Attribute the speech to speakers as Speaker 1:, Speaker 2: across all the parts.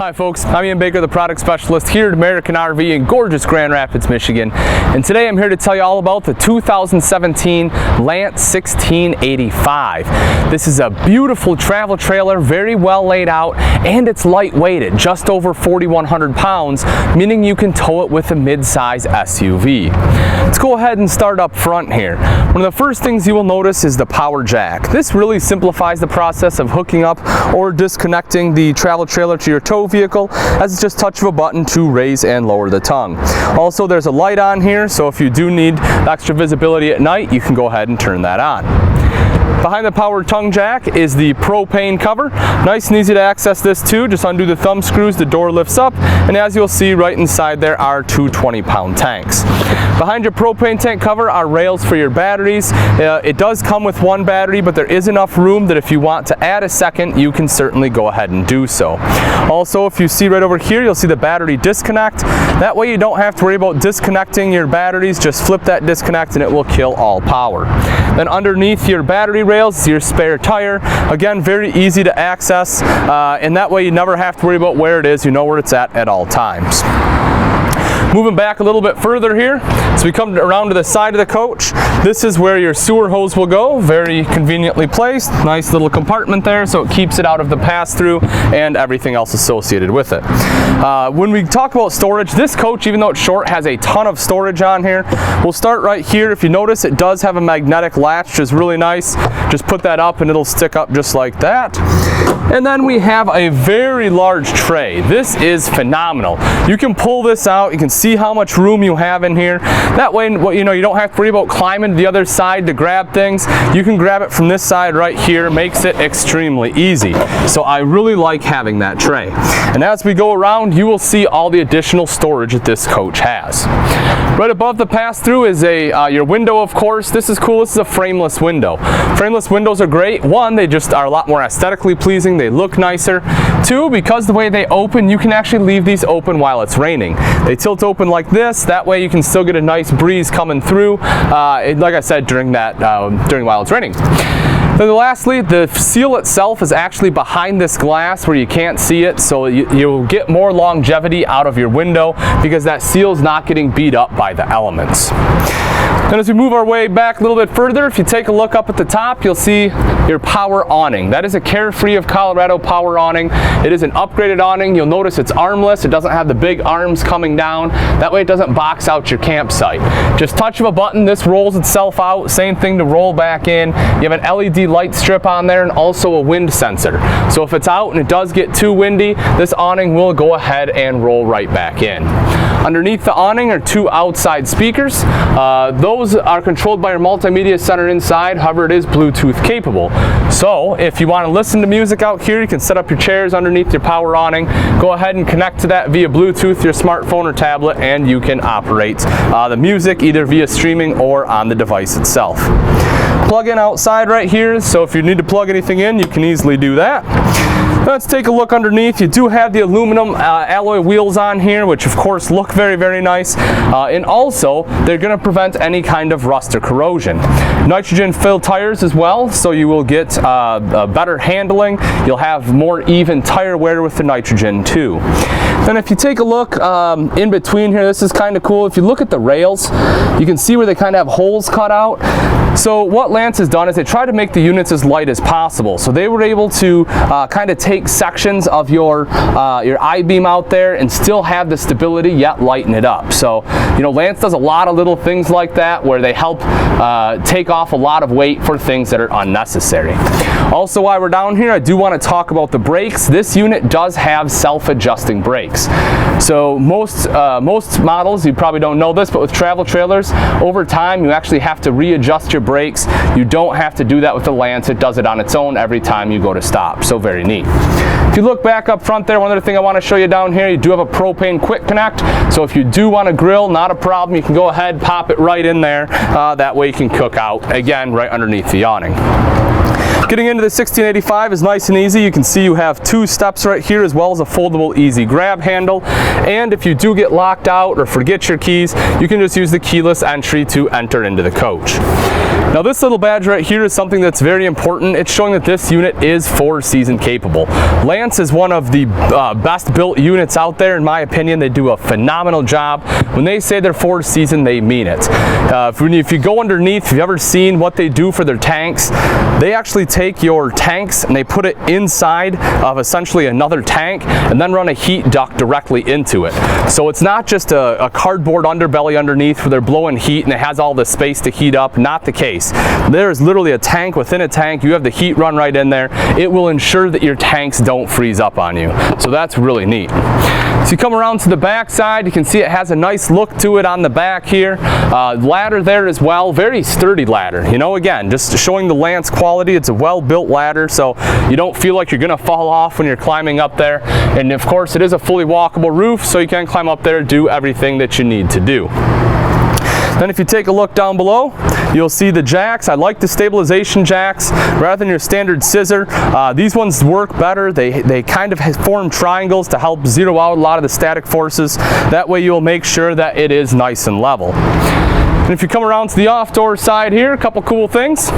Speaker 1: Hi folks, I'm Ian Baker, the product specialist here at American RV in gorgeous Grand Rapids, Michigan. And today I'm here to tell you all about the 2017 Lance 1685. This is a beautiful travel trailer, very well laid out, and it's lightweighted, just over 4,100 pounds, meaning you can tow it with a mid-size SUV. Let's go ahead and start up front here. One of the first things you will notice is the power jack. This really simplifies the process of hooking up or disconnecting the travel trailer to your tow vehicle, as it's just a touch of a button to raise and lower the tongue. Also, there's a light on here, so if you do need extra visibility at night, you can go ahead and turn that on. Behind the power tongue jack is the propane cover. Nice and easy to access this too. Just undo the thumb screws, the door lifts up, and as you'll see right inside there are two 20-pound tanks. Behind your propane tank cover are rails for your batteries. It does come with one battery, but there is enough room that if you want to add a second, you can certainly go ahead and do so. Also, if you see right over here, you'll see the battery disconnect. That way you don't have to worry about disconnecting your batteries. Just flip that disconnect and it will kill all power. Then underneath your battery rails is your spare tire. Again, very easy to access, and that way you never have to worry about where it is. You know where it's at all times. Moving back a little bit further here, so we come around to the side of the coach. This is where your sewer hose will go, very conveniently placed. Nice little compartment there, so it keeps it out of the pass-through and everything else associated with it. When we talk about storage, this coach, even though it's short, has a ton of storage on here. We'll start right here. If you notice, it does have a magnetic latch, which is really nice. Just put that up and it'll stick up just like that. And then we have a very large tray. This is phenomenal. You can pull this out, you can see how much room you have in here. That way, you don't have to worry about climbing to the other side to grab things. You can grab it from this side right here. Makes it extremely easy. So I really like having that tray. And as we go around, you will see all the additional storage that this coach has. Right above the pass-through is your window, of course. This is cool. This is a frameless window. Frameless windows are great. One, they just are a lot more aesthetically pleasing. They look nicer. Two, because the way they open, you can actually leave these open while it's raining. They tilt open like this. That way you can still get a nice breeze coming through, like I said, during while it's raining. Then lastly, the seal itself is actually behind this glass where you can't see it, so you'll get more longevity out of your window because that seal is not getting beat up by the elements. Then as we move our way back a little bit further, if you take a look up at the top, you'll see your power awning. That is a Carefree of Colorado power awning. It is an upgraded awning. You'll notice it's armless. It doesn't have the big arms coming down. That way it doesn't box out your campsite. Just touch of a button, this rolls itself out. Same thing to roll back in. You have an LED light strip on there and also a wind sensor. So if it's out and it does get too windy, this awning will go ahead and roll right back in. Underneath the awning are two outside speakers. Those are controlled by your multimedia center inside, however it is Bluetooth capable. So if you want to listen to music out here, you can set up your chairs underneath your power awning, go ahead and connect to that via Bluetooth, your smartphone or tablet, and you can operate the music either via streaming or on the device itself. Plug in outside right here, so if you need to plug anything in, you can easily do that. Let's take a look underneath. You do have the aluminum alloy wheels on here, which of course look very, very nice. And also, they're going to prevent any kind of rust or corrosion. Nitrogen-filled tires as well, so you will get better handling. You'll have more even tire wear with the nitrogen too. Then if you take a look in between here, this is kind of cool. If you look at the rails, you can see where they kind of have holes cut out. So what Lance has done is they try to make the units as light as possible. So they were able to kind of take sections of your I-beam out there and still have the stability yet lighten it up. So Lance does a lot of little things like that where they help take off a lot of weight for things that are unnecessary. Also, while we're down here, I do want to talk about the brakes. This unit does have self-adjusting brakes. So most models, you probably don't know this, but with travel trailers, over time you actually have to readjust your brakes. You don't have to do that with the Lance. It does it on its own every time you go to stop. So very neat. If you look back up front there, one other thing I want to show you down here, you do have a propane quick connect. So if you do want to grill, not a problem. You can go ahead, pop it right in there. That way you can cook out, again, right underneath the awning. Getting into the 1685 is nice and easy. You can see you have two steps right here as well as a foldable easy grab handle. And if you do get locked out or forget your keys, you can just use the keyless entry to enter into the coach. Now this little badge right here is something that's very important. It's showing that this unit is 4-season capable. Lance is one of the best built units out there in my opinion. They do a phenomenal job. When they say they're 4-season, they mean it. If you go underneath, if you've ever seen what they do for their tanks, they actually take your tanks and they put it inside of essentially another tank and then run a heat duct directly into it. So it's not just a cardboard underbelly underneath where they're blowing heat and it has all the space to heat up. Not the case. There's literally a tank within a tank. You have the heat run right in there. It will ensure that your tanks don't freeze up on you. So that's really neat. So you come around to the back side, you can see it has a nice look to it on the back here. Ladder there as well, very sturdy ladder. You know, again, just showing the Lance quality. It's a well-built ladder, so you don't feel like you're gonna fall off when you're climbing up there. And of course, it is a fully walkable roof, so you can climb up there and do everything that you need to do. Then if you take a look down below, you'll see the jacks. I like the stabilization jacks rather than your standard scissor. These ones work better. They kind of form triangles to help zero out a lot of the static forces. That way you'll make sure that it is nice and level. And if you come around to the off-door side here, a couple cool things.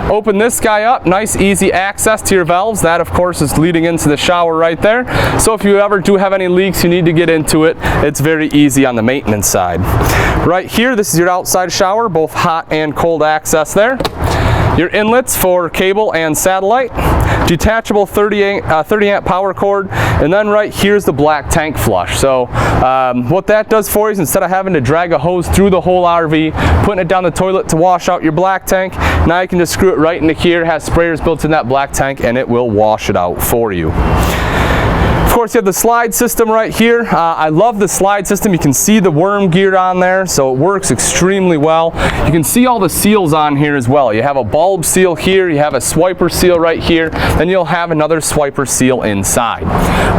Speaker 1: Open this guy up, nice easy access to your valves. That of course is leading into the shower right there. So if you ever do have any leaks, you need to get into it, it's very easy on the maintenance side. Right here, this is your outside shower, both hot and cold access there. Your inlets for cable and satellite, detachable 30 amp power cord, and then right here's the black tank flush. So what that does for you is instead of having to drag a hose through the whole RV, putting it down the toilet to wash out your black tank, now you can just screw it right into here. It has sprayers built in that black tank and it will wash it out for you. Of course, you have the slide system right here. I love the slide system. You can see the worm gear on there, so it works extremely well. You can see all the seals on here as well. You have a bulb seal here, you have a swiper seal right here, then you'll have another swiper seal inside.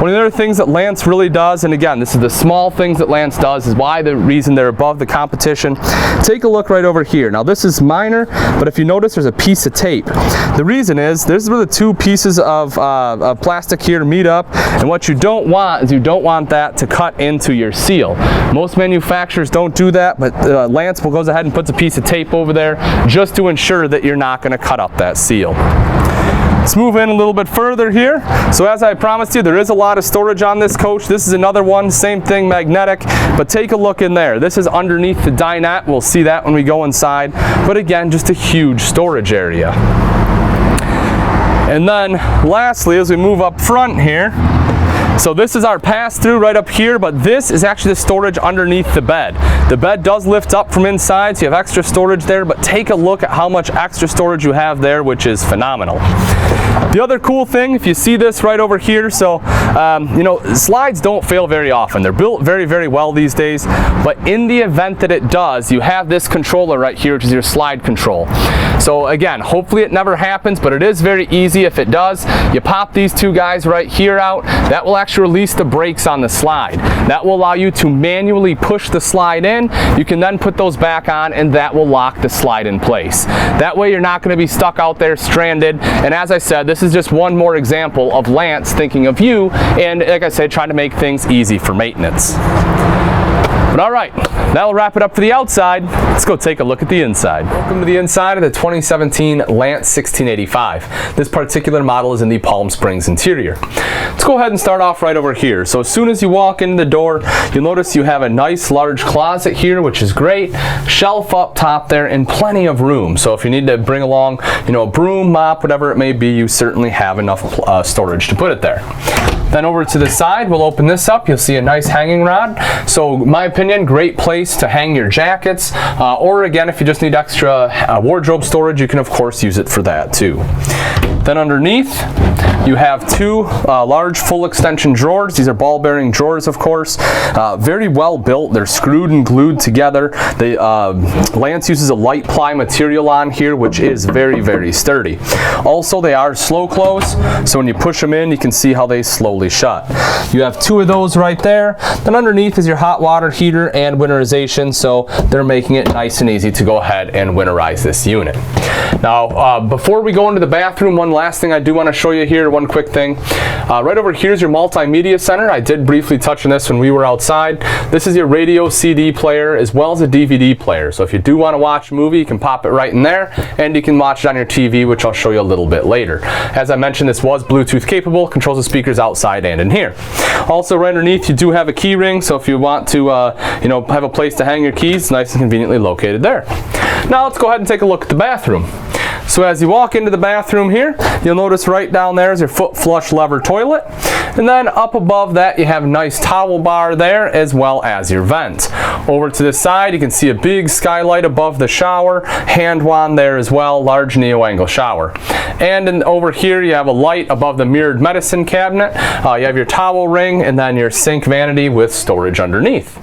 Speaker 1: One of the other things that Lance really does, and again, this is the small things that Lance does, is why the reason they're above the competition. Take a look right over here. Now this is minor, but if you notice there's a piece of tape. The reason is, there's really two pieces of plastic here to meet up, and what you don't want is you don't want that to cut into your seal. Most manufacturers don't do that, but Lance will goes ahead and puts a piece of tape over there just to ensure that you're not going to cut up that seal. Let's move in a little bit further here. So as I promised you, there is a lot of storage on this coach. This is another one, same thing, magnetic, but take a look in there. This is underneath the dinette. We'll see that when we go inside, but again, just a huge storage area. And then lastly, as we move up front here, so this is our pass-through right up here, but this is actually the storage underneath the bed. The bed does lift up from inside, so you have extra storage there, but take a look at how much extra storage you have there, which is phenomenal. The other cool thing, if you see this right over here, so you know, slides don't fail very often. They're built very, very well these days, but in the event that it does, you have this controller right here, which is your slide control. So again, hopefully it never happens, but it is very easy if it does. You pop these two guys right here out. That will actually release the brakes on the slide. That will allow you to manually push the slide in. You can then put those back on and that will lock the slide in place. That way you're not going to be stuck out there stranded. And as I said, this is just one more example of Lance thinking of you and, like I said, trying to make things easy for maintenance. But all right, that'll wrap it up for the outside. Let's go take a look at the inside. Welcome to the inside of the 2017 Lance 1685. This particular model is in the Palm Springs interior. Let's go ahead and start off right over here. So as soon as you walk in the door, you'll notice you have a nice large closet here, which is great. Shelf up top there and plenty of room. So if you need to bring along, you know, a broom, mop, whatever it may be, you certainly have enough storage to put it there. Then over to the side, we'll open this up. You'll see a nice hanging rod. So in my opinion, great place to hang your jackets. Or again, if you just need extra wardrobe storage, you can of course use it for that too. Then underneath, you have two large full extension drawers. These are ball bearing drawers, of course. Very well built. They're screwed and glued together. Lance uses a light ply material on here, which is very, very sturdy. Also, they are slow close, so when you push them in, you can see how they slowly shut. You have two of those right there. Then underneath is your hot water heater and winterization, so they're making it nice and easy to go ahead and winterize this unit. Now, before we go into the bathroom, one last thing I do want to show you here one quick thing. Right over here is your multimedia center. I did briefly touch on this when we were outside. This is your radio CD player as well as a DVD player. So if you do want to watch a movie, you can pop it right in there, and you can watch it on your TV, which I'll show you a little bit later. As I mentioned, this was Bluetooth capable, controls the speakers outside and in here. Also, right underneath, you do have a key ring, so if you want to have a place to hang your keys, nice and conveniently located there. Now let's go ahead and take a look at the bathroom. So as you walk into the bathroom here, you'll notice right down there is your foot flush lever toilet. And then up above that, you have a nice towel bar there as well as your vent. Over to the side, you can see a big skylight above the shower, hand wand there as well, large neo-angle shower. And then over here, you have a light above the mirrored medicine cabinet. You have your towel ring and then your sink vanity with storage underneath.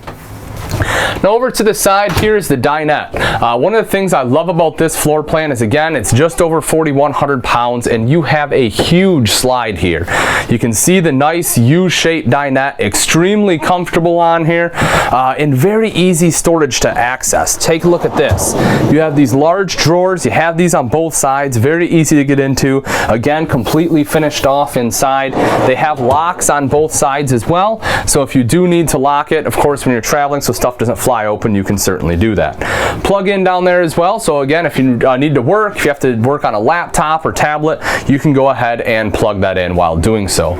Speaker 1: Now over to the side here is the dinette. One of the things I love about this floor plan is, again, it's just over 4,100 pounds and you have a huge slide here. You can see the nice U-shaped dinette, extremely comfortable on here, and very easy storage to access. Take a look at this. You have these large drawers, you have these on both sides, very easy to get into. Again, completely finished off inside. They have locks on both sides as well, so if you do need to lock it, of course, when you're traveling so stuff doesn't fly open, you can certainly do that. Plug in down there as well, so again, if you need to work, if you have to work on a laptop or tablet, you can go ahead and plug that in while doing so.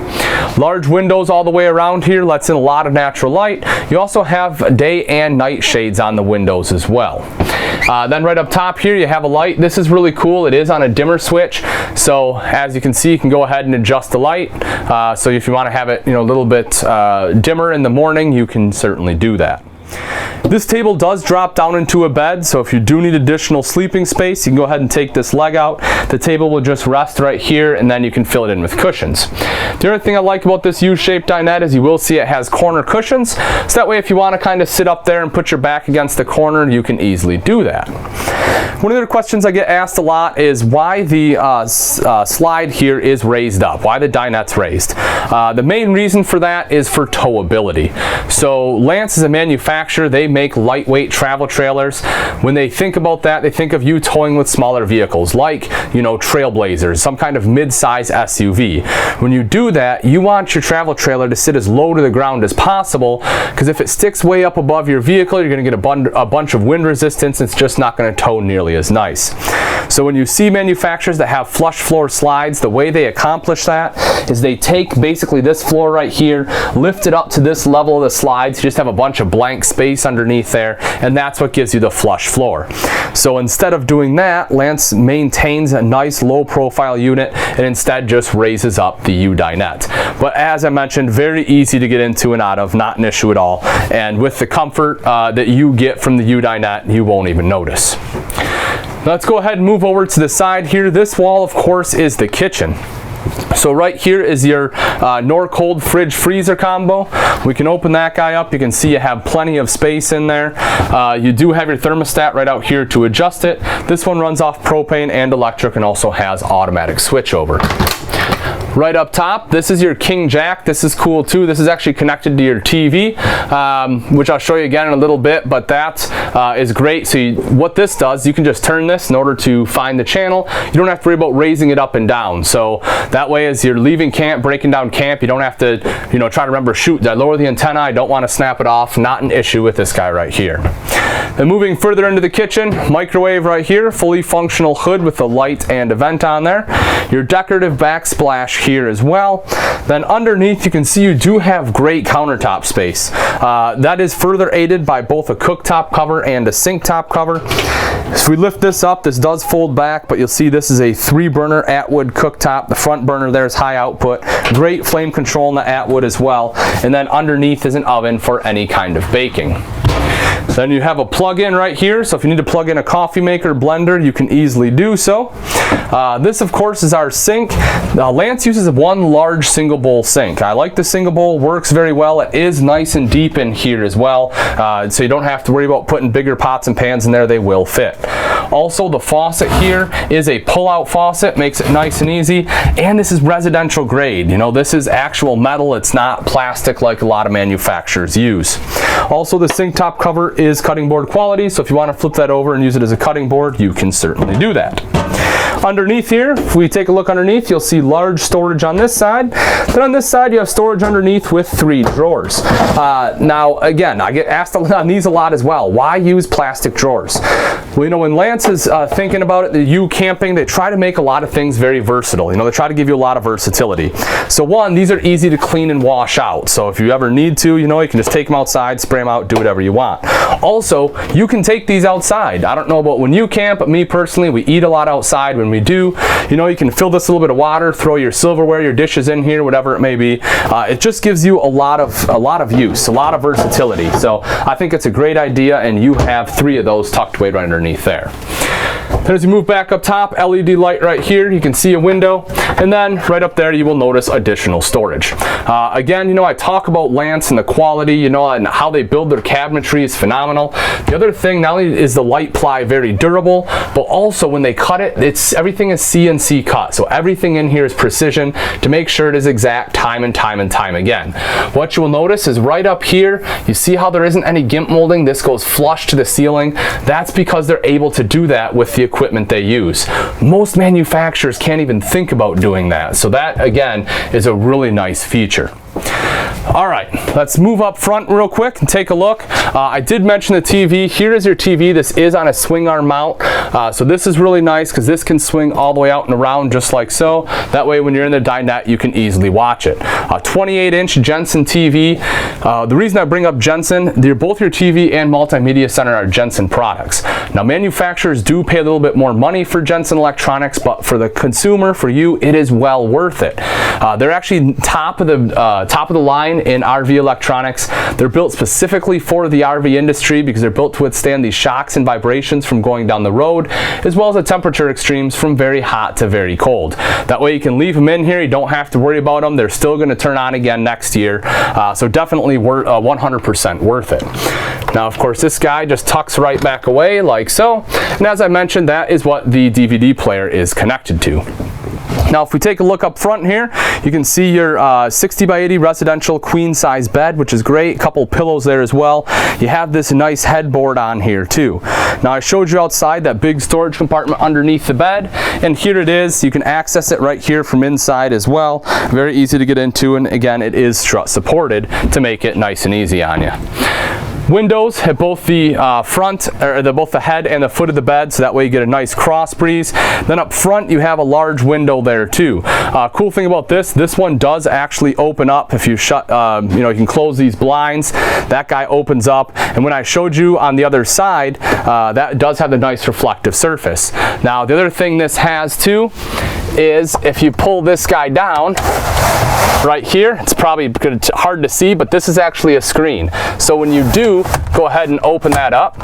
Speaker 1: Large windows all the way around here, lets in a lot of natural light. You also have day and night shades on the windows as well. Then right up top here, you have a light. This is really cool. It is on a dimmer switch, so as you can see, you can go ahead and adjust the light. So if you want to have it, a little bit dimmer in the morning, you can certainly do that. This table does drop down into a bed, so if you do need additional sleeping space, you can go ahead and take this leg out. The table will just rest right here, and then you can fill it in with cushions. The other thing I like about this U-shaped dinette is you will see it has corner cushions, so that way if you want to kind of sit up there and put your back against the corner, you can easily do that. One of the questions I get asked a lot is why the slide here is raised up, why the dinette's raised. The main reason for that is for towability. So Lance is a manufacturer, they make lightweight travel trailers. When they think about that, they think of you towing with smaller vehicles like, Trailblazers, some kind of mid-size SUV. When you do that, you want your travel trailer to sit as low to the ground as possible, because if it sticks way up above your vehicle, you're going to get a bunch of wind resistance, and it's just not going to tow nearly as nice. So when you see manufacturers that have flush floor slides, the way they accomplish that is they take basically this floor right here, lift it up to this level of the slides, you just have a bunch of blank space underneath there, and that's what gives you the flush floor. So instead of doing that, Lance maintains a nice low profile unit and instead just raises up the U-dinette. But as I mentioned, very easy to get into and out of, not an issue at all. And with the comfort that you get from the U-dinette, you won't even notice. Let's go ahead and move over to the side here. This wall, of course, is the kitchen. So right here is your Norcold fridge freezer combo. We can open that guy up. You can see you have plenty of space in there. You do have your thermostat right out here to adjust it. This one runs off propane and electric and also has automatic switchover. Right up top, this is your King Jack. This is cool too. This is actually connected to your TV, which I'll show you again in a little bit, but that is great. So what this does, you can just turn this in order to find the channel. You don't have to worry about raising it up and down. So that way, as you're leaving camp, breaking down camp, you don't have to, try to remember, shoot, did I lower the antenna? I don't want to snap it off. Not an issue with this guy right here. Then moving further into the kitchen, microwave right here, fully functional hood with a light and a vent on there. Your decorative backsplash here as well. Then underneath, you can see you do have great countertop space. That is further aided by both a cooktop cover and a sink top cover. If we lift this up, this does fold back, but you'll see this is a 3-burner Atwood cooktop. The front burner there is high output. Great flame control in the Atwood as well. And then underneath is an oven for any kind of baking. Then you have a plug-in right here, so if you need to plug in a coffee maker, blender, you can easily do so. This, of course, is our sink. Lance uses one large single bowl sink. I like the single bowl, works very well. It is nice and deep in here as well, so you don't have to worry about putting bigger pots and pans in there. They will fit. Also, the faucet here is a pull-out faucet, makes it nice and easy, and this is residential grade. This is actual metal. It's not plastic like a lot of manufacturers use. Also, the sink top cover is cutting board quality, so if you want to flip that over and use it as a cutting board, you can certainly do that. Underneath here, if we take a look underneath, you'll see large storage on this side. Then on this side, you have storage underneath with 3 drawers. Now, again, I get asked on these a lot as well. Why use plastic drawers? Well, you know, when Lance is thinking about it, you camping, they try to make a lot of things very versatile. You know, they try to give you a lot of versatility. So one, these are easy to clean and wash out. So if you ever need to, you know, you can just take them outside, spray them out, do whatever you want. Also, you can take these outside. I don't know about when you camp, but me personally, we eat a lot outside. When we do, you know, you can fill this a little bit of water, throw your silverware, your dishes in here, whatever it may be. It just gives you a lot of use, a lot of versatility. So I think it's a great idea, and you have 3 of those tucked away right underneath there. Then as you move back up top, LED light right here, you can see a window, and then right up there you will notice additional storage. Again, you know, I talk about Lance and the quality, you know, and how they build their cabinetry is phenomenal. The other thing, not only is the light ply very durable, but also when they cut it, everything is CNC cut. So everything in here is precision to make sure it is exact time and time and time again. What you will notice is right up here, you see how there isn't any gimp molding. This goes flush to the ceiling. That's because they're able to do that with the equipment they use. Most manufacturers can't even think about doing that. So that, again, is a really nice feature. All right, let's move up front real quick and take a look. I did mention the TV. Here is your TV. This is on a swing arm mount. So this is really nice because this can swing all the way out and around just like so. That way when you're in the dinette, you can easily watch it. 28-inch Jensen TV. The reason I bring up Jensen, both your TV and multimedia center are Jensen products. Now manufacturers do pay a little bit more money for Jensen electronics, but for the consumer, for you, it is well worth it. They're actually top of the line in RV electronics. They're built specifically for the RV industry because they're built to withstand these shocks and vibrations from going down the road, as well as the temperature extremes from very hot to very cold. That way you can leave them in here, you don't have to worry about them. They're still going to turn on again next year. So definitely 100% worth it. Now, of course, this guy just tucks right back away like so. And as I mentioned, that is what the DVD player is connected to. Now, if we take a look up front here, you can see your 60 by 80 residential queen size bed, which is great. A couple pillows there as well. You have this nice headboard on here too. Now, I showed you outside that big storage compartment underneath the bed, and here it is. You can access it right here from inside as well. Very easy to get into, and again, it is strut supported to make it nice and easy on you. Windows have both the both the head and the foot of the bed, so that way you get a nice cross breeze. Then up front you have a large window there too. Cool thing about this one does actually open up. If you shut, you know, you can close these blinds. That guy opens up, and when I showed you on the other side, that does have the nice reflective surface. Now the other thing this has too is if you pull this guy down right here, it's probably hard to see, but this is actually a screen. So when you do go ahead and open that up,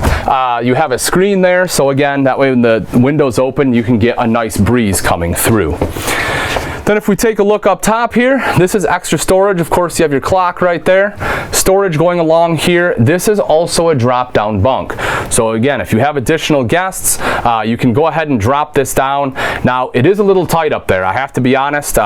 Speaker 1: you have a screen there. So again, that way when the window's open, you can get a nice breeze coming through. Then if we take a look up top here, this is extra storage. Of course, you have your clock right there. Storage going along here. This is also a drop-down bunk. So again, if you have additional guests, you can go ahead and drop this down. Now, it is a little tight up there. I have to be honest.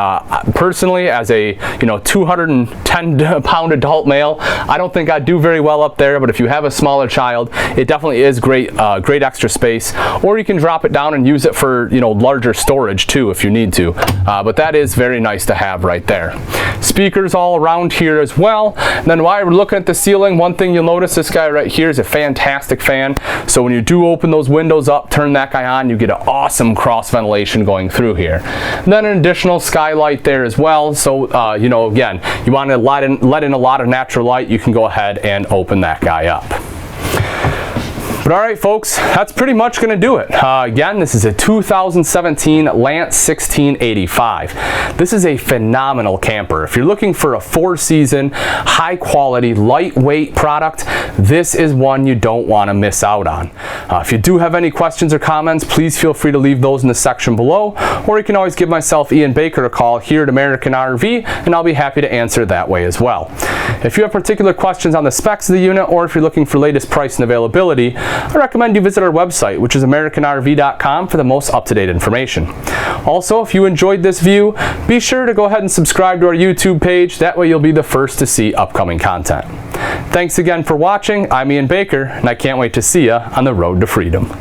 Speaker 1: Personally, as a 210-pound adult male, I don't think I'd do very well up there. But if you have a smaller child, it definitely is great, great extra space. Or you can drop it down and use it for larger storage too, if you need to. But that is very nice to have right there. Speakers all around here as well. And then while we're looking at the ceiling, one thing you'll notice, this guy right here is a fantastic fan. So when you do open those windows up, turn that guy on, you get an awesome cross ventilation going through here. And then an additional skylight there as well. So again, you want to let in a lot of natural light, you can go ahead and open that guy up. But all right, folks, that's pretty much going to do it. Again, this is a 2017 Lance 1685. This is a phenomenal camper. If you're looking for a 4-season, high-quality, lightweight product, this is one you don't want to miss out on. If you do have any questions or comments, please feel free to leave those in the section below, or you can always give myself, Ian Baker, a call here at American RV, and I'll be happy to answer that way as well. If you have particular questions on the specs of the unit, or if you're looking for latest price and availability, I recommend you visit our website, which is AmericanRV.com, for the most up-to-date information. Also, if you enjoyed this view, be sure to go ahead and subscribe to our YouTube page. That way you'll be the first to see upcoming content. Thanks again for watching. I'm Ian Baker, and I can't wait to see you on the road to freedom.